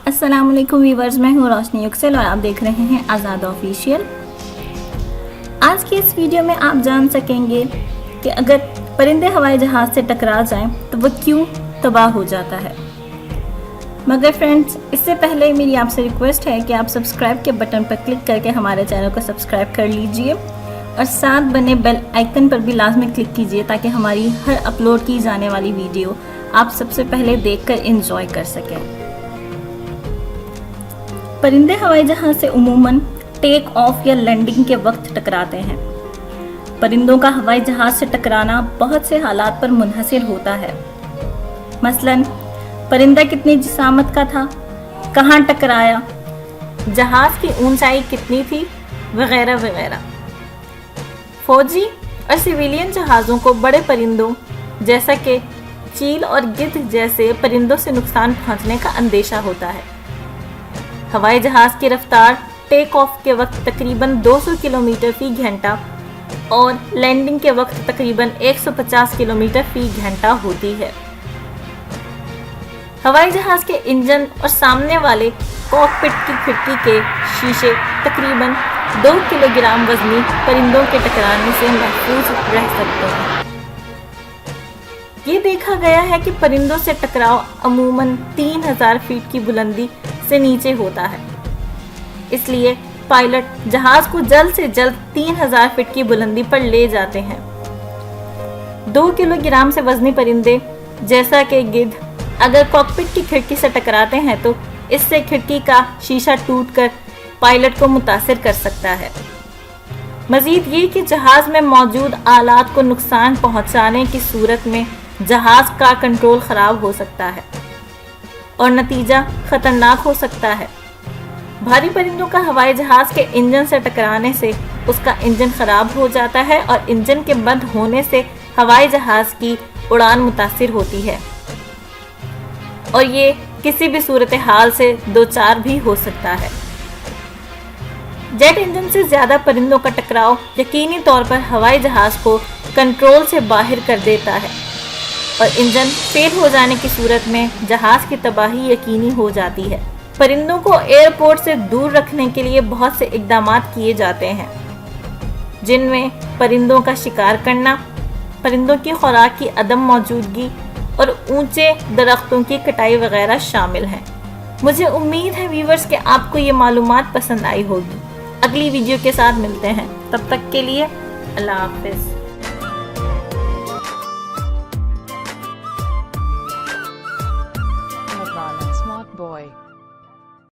السلام علیکم ویورز، میں ہوں روشنی یکسل اور آپ دیکھ رہے ہیں آزاد آفیشیل۔ آج کی اس ویڈیو میں آپ جان سکیں گے کہ اگر پرندے ہوائی جہاز سے ٹکرا جائیں تو وہ کیوں تباہ ہو جاتا ہے۔ مگر فرینڈز، اس سے پہلے میری آپ سے ریکویسٹ ہے کہ آپ سبسکرائب کے بٹن پر کلک کر کے ہمارے چینل کو سبسکرائب کر لیجئے اور ساتھ بنے بیل آئیکن پر بھی لازمی کلک کیجئے تاکہ ہماری ہر اپلوڈ کی جانے والی ویڈیو آپ سب سے پہلے دیکھ کر انجوائے کر سکیں۔ پرندے ہوائی جہاز سے عموماً ٹیک آف یا لینڈنگ کے وقت ٹکراتے ہیں۔ پرندوں کا ہوائی جہاز سے ٹکرانا بہت سے حالات پر منحصر ہوتا ہے، مثلاً پرندہ کتنی جسامت کا تھا، کہاں ٹکرایا، جہاز کی اونچائی کتنی تھی، وغیرہ وغیرہ۔ فوجی اور سویلین جہازوں کو بڑے پرندوں جیسا کہ چیل اور گدھ جیسے پرندوں سے نقصان پہنچنے کا اندیشہ ہوتا ہے۔ ہوائی جہاز کی رفتار ٹیک آف کے وقت تقریباً 200 کلومیٹر فی گھنٹہ اور لینڈنگ کے وقت تقریباً 150 کلومیٹر فی گھنٹہ ہوتی ہے۔ ہوائی جہاز کے انجن اور سامنے والے کاکپٹ کی کھڑکی کے شیشے تقریباً 2 کلو گرام وزنی پرندوں کے ٹکرانے سے محفوظ رہ سکتے ہیں۔ یہ دیکھا گیا ہے کہ پرندوں سے ٹکراؤ عموماً 3000 فیٹ کی بلندی سے نیچے ہوتا ہے، اس لیے پائلٹ جہاز کو جلد سے جلد 3000 فٹ کی بلندی پر لے جاتے ہیں۔ 2 کلو گرام سے وزنی پرندے جیسا کہ گدھ اگر کاکپٹ کی کھڑکی سے ٹکراتے ہیں تو اس سے کھڑکی کا شیشہ ٹوٹ کر پائلٹ کو متاثر کر سکتا ہے۔ مزید یہ کہ جہاز میں موجود آلات کو نقصان پہنچانے کی صورت میں جہاز کا کنٹرول خراب ہو سکتا ہے اور نتیجہ خطرناک ہو سکتا ہے۔ بھاری پرندوں کا ہوائی جہاز کے انجن سے ٹکرانے سے اس کا انجن خراب ہو جاتا ہے اور انجن کے بند ہونے سے ہوائی جہاز کی اڑان متاثر ہوتی ہے اور یہ کسی بھی صورتحال سے دوچار بھی ہو سکتا ہے۔ جیٹ انجن سے زیادہ پرندوں کا ٹکراؤ یقینی طور پر ہوائی جہاز کو کنٹرول سے باہر کر دیتا ہے اور انجن فیل ہو جانے کی صورت میں جہاز کی تباہی یقینی ہو جاتی ہے۔ پرندوں کو ایئرپورٹ سے دور رکھنے کے لیے بہت سے اقدامات کیے جاتے ہیں، جن میں پرندوں کا شکار کرنا، پرندوں کی خوراک کی عدم موجودگی اور اونچے درختوں کی کٹائی وغیرہ شامل ہیں۔ مجھے امید ہے ویورز کہ آپ کو یہ معلومات پسند آئی ہوگی۔ اگلی ویڈیو کے ساتھ ملتے ہیں، تب تک کے لیے اللہ حافظ۔ Smart boy.